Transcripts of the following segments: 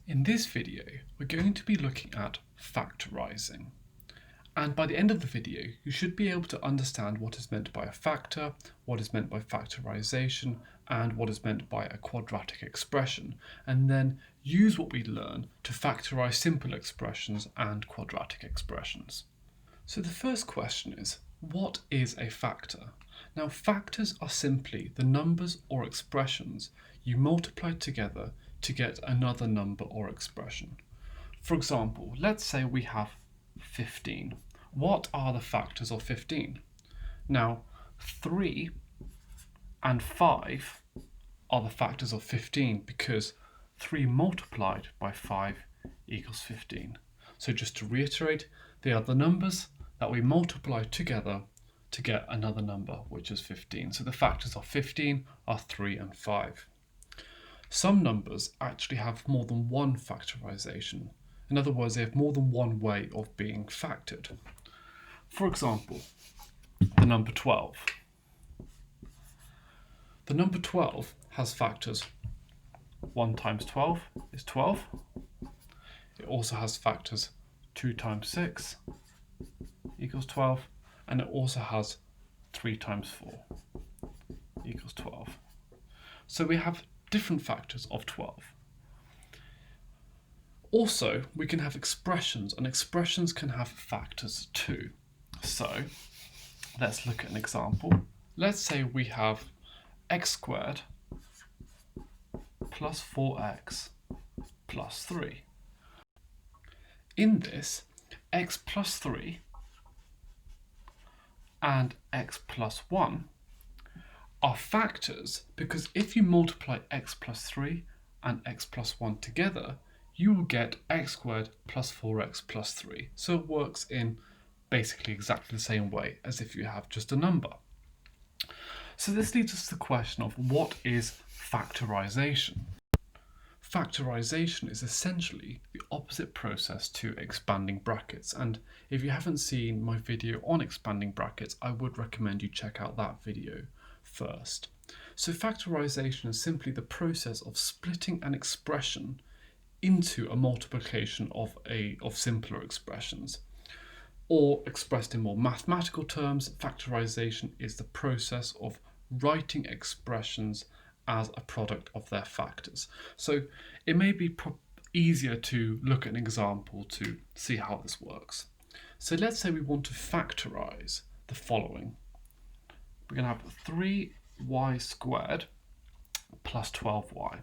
In this video, we're going to be looking at factorising. And by the end of the video, you should be able to understand what is meant by a factor, what is meant by factorisation, and what is meant by a quadratic expression, and then use what we learn to factorise simple expressions and quadratic expressions. So the first question is, what is a factor? Now, factors are simply the numbers or expressions you multiply together to get another number or expression. For example, let's say we have 15. What are the factors of 15? Now, 3 and 5 are the factors of 15 because 3 multiplied by 5 equals 15. So just to reiterate, they are the numbers that we multiply together to get another number, which is 15. So the factors of 15 are 3 and 5. Some numbers actually have more than one factorisation. In other words, they have more than one way of being factored. For example, the number 12. The number 12 has factors 1 times 12 is 12. It also has factors 2 times 6 equals 12. And it also has 3 times 4 equals 12. So we have different factors of 12. Also, we can have expressions, and expressions can have factors too. So let's look at an example. Let's say we have x squared plus 4x plus 3. In this, x plus 3 and x plus 1 are factors because if you multiply x plus 3 and x plus 1 together, you will get x squared plus 4x plus 3. So it works in basically exactly the same way as if you have just a number. So this leads us to the question of what is factorisation? Factorisation is essentially the opposite process to expanding brackets, and if you haven't seen my video on expanding brackets, I would recommend you check out that video first. So factorisation is simply the process of splitting an expression into a multiplication of simpler expressions. Or expressed in more mathematical terms, factorisation is the process of writing expressions as a product of their factors. So it may be easier to look at an example to see how this works. So let's say we want to factorise the following. We're going to have 3y squared plus 12y.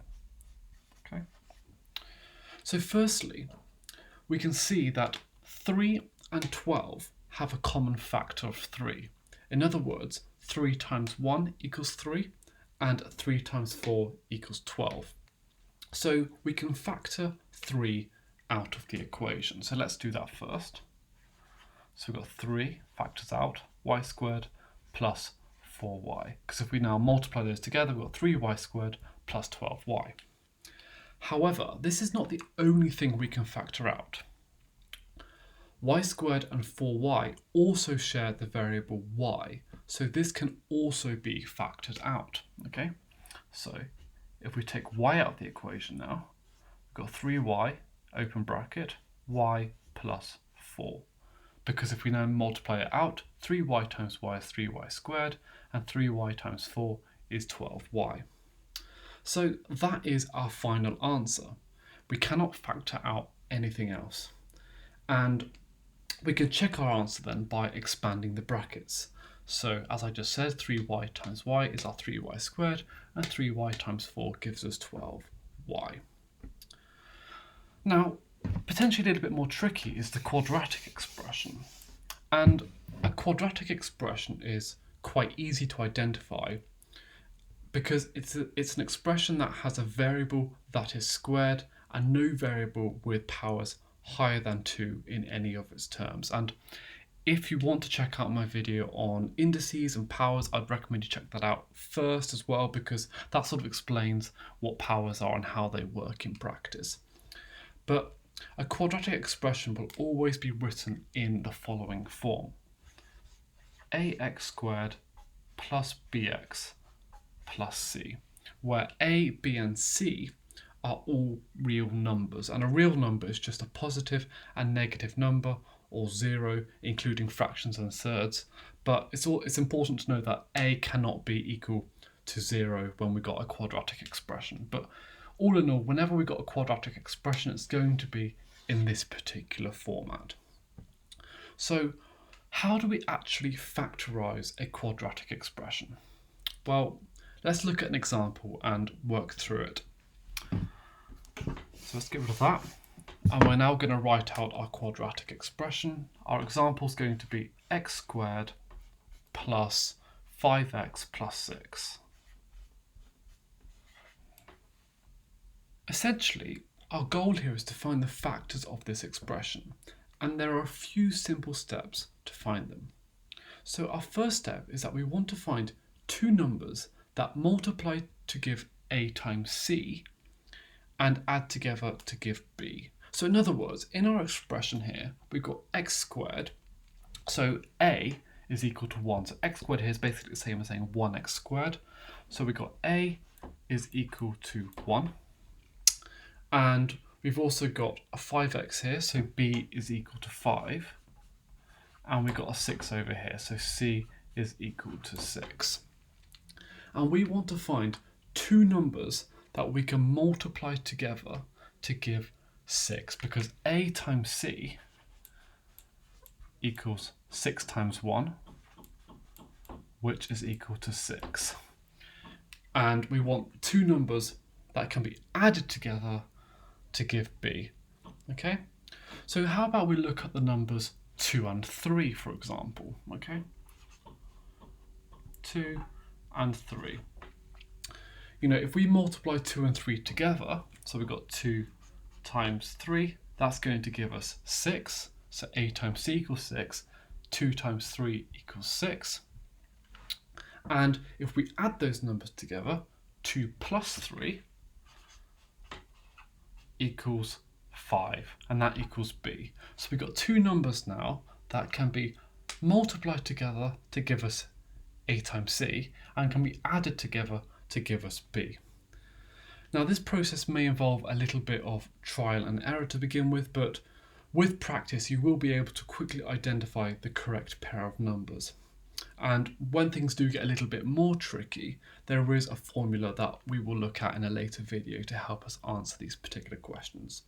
Okay. So firstly, we can see that 3 and 12 have a common factor of 3. In other words, 3 times 1 equals 3. And 3 times 4 equals 12. So we can factor 3 out of the equation. So let's do that first. So we've got 3 factors out, y squared plus 4y. Because if we now multiply those together, we've got 3y squared plus 12y. However, this is not the only thing we can factor out. Y squared and 4y also share the variable y, so this can also be factored out. Okay, so if we take y out of the equation now, we've got 3y, open bracket, y plus 4. Because if we now multiply it out, 3y times y is 3y squared, and 3y times 4 is 12y. So that is our final answer. We cannot factor out anything else. And we can check our answer then by expanding the brackets. So as I just said, 3y times y is our 3y squared, and 3y times 4 gives us 12y. Now, potentially a little bit more tricky is the quadratic expression. And a quadratic expression is quite easy to identify because it's an expression that has a variable that is squared and no variable with powers higher than 2 in any of its terms. And if you want to check out my video on indices and powers, I'd recommend you check that out first as well, because that sort of explains what powers are and how they work in practice. But a quadratic expression will always be written in the following form: ax squared plus bx plus c, where a, b and c are all real numbers, and a real number is just a positive and negative number, or zero, including fractions and thirds. But it's important to know that a cannot be equal to zero when we got a quadratic expression. But all in all, whenever we got a quadratic expression, it's going to be in this particular format. So how do we actually factorise a quadratic expression? Well, let's look at an example and work through it. So let's get rid of that. And we're now going to write out our quadratic expression. Our example is going to be x squared plus 5x plus 6. Essentially, our goal here is to find the factors of this expression, and there are a few simple steps to find them. So our first step is that we want to find two numbers that multiply to give a times c and add together to give b. So in other words, in our expression here, we've got x squared, so a is equal to 1. So x squared here is basically the same as saying 1x squared. So we've got a is equal to 1. And we've also got a 5x here, so b is equal to 5. And we've got a 6 over here, so c is equal to 6. And we want to find two numbers that we can multiply together to give 6, because a times c equals 6 times 1, which is equal to 6. And we want two numbers that can be added together to give b. Okay, so how about we look at the numbers 2 and 3, for example. Okay, 2 and 3. You know, if we multiply 2 and 3 together, so we've got 2 times 3, that's going to give us 6. So a times c equals 6, 2 times 3 equals 6. And if we add those numbers together, 2 plus 3 equals 5, and that equals b. So we've got two numbers now that can be multiplied together to give us a times c, and can be added together to give us b. Now this process may involve a little bit of trial and error to begin with, but with practice you will be able to quickly identify the correct pair of numbers. And when things do get a little bit more tricky, there is a formula that we will look at in a later video to help us answer these particular questions.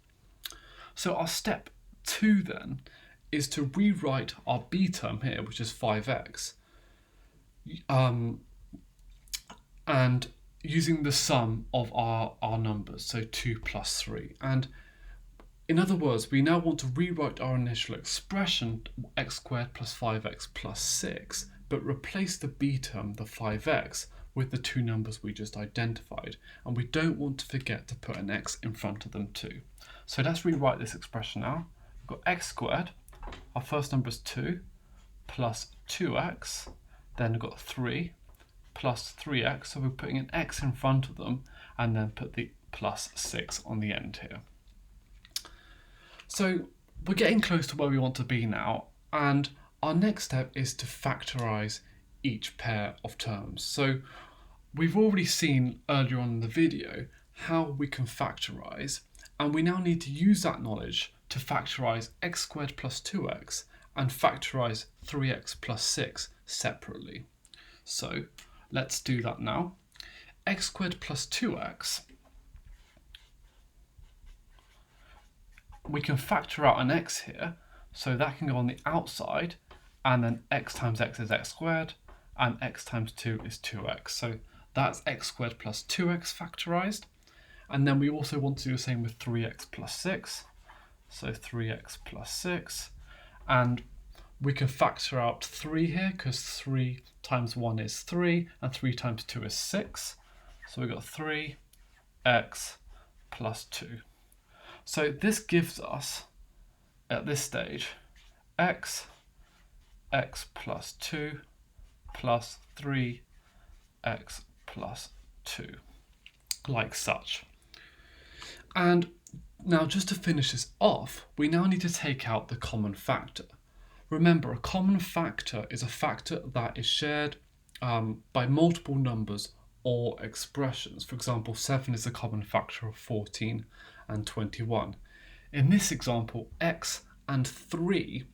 So our step 2 then is to rewrite our b term here, which is 5x, and using the sum of our numbers, so 2 plus 3. And in other words, we now want to rewrite our initial expression, x squared plus 5x plus 6, but replace the b term, the 5x, with the two numbers we just identified. And we don't want to forget to put an x in front of them too. So let's rewrite this expression now. We've got x squared, our first number is 2, plus 2x, then we've got 3, plus 3x, so we're putting an x in front of them, and then put the plus 6 on the end here. So we're getting close to where we want to be now, and our next step is to factorise each pair of terms. So we've already seen earlier on in the video how we can factorise, and we now need to use that knowledge to factorise x squared plus 2x and factorise 3x plus 6 separately. So let's do that now. X squared plus 2x, we can factor out an x here, so that can go on the outside, and then x times x is x squared, and x times 2 is 2x. So that's x squared plus 2x factorised. And then we also want to do the same with 3x plus 6. So 3x plus 6. And we can factor out 3 here, because 3 times 1 is 3, and 3 times 2 is 6. So we've got 3x plus 2. So this gives us, at this stage, x plus 2 plus 3x plus 2, like such. And now just to finish this off, we now need to take out the common factor. Remember, a common factor is a factor that is shared by multiple numbers or expressions. For example, 7 is a common factor of 14 and 21. In this example, x and 3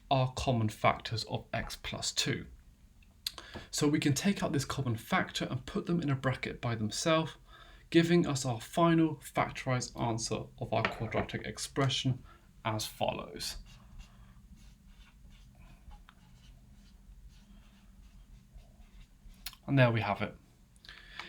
are common factors of x plus 2. So we can take out this common factor and put them in a bracket by themselves, giving us our final factorised answer of our quadratic expression as follows. And there we have it.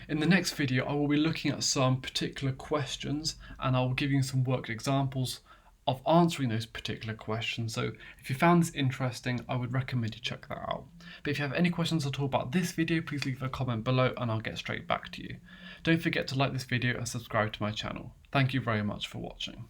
In the next video, I will be looking at some particular questions and I will give you some worked examples of answering those particular questions. So if you found this interesting, I would recommend you check that out. But if you have any questions at all about this video, please leave a comment below and I'll get straight back to you. Don't forget to like this video and subscribe to my channel. Thank you very much for watching.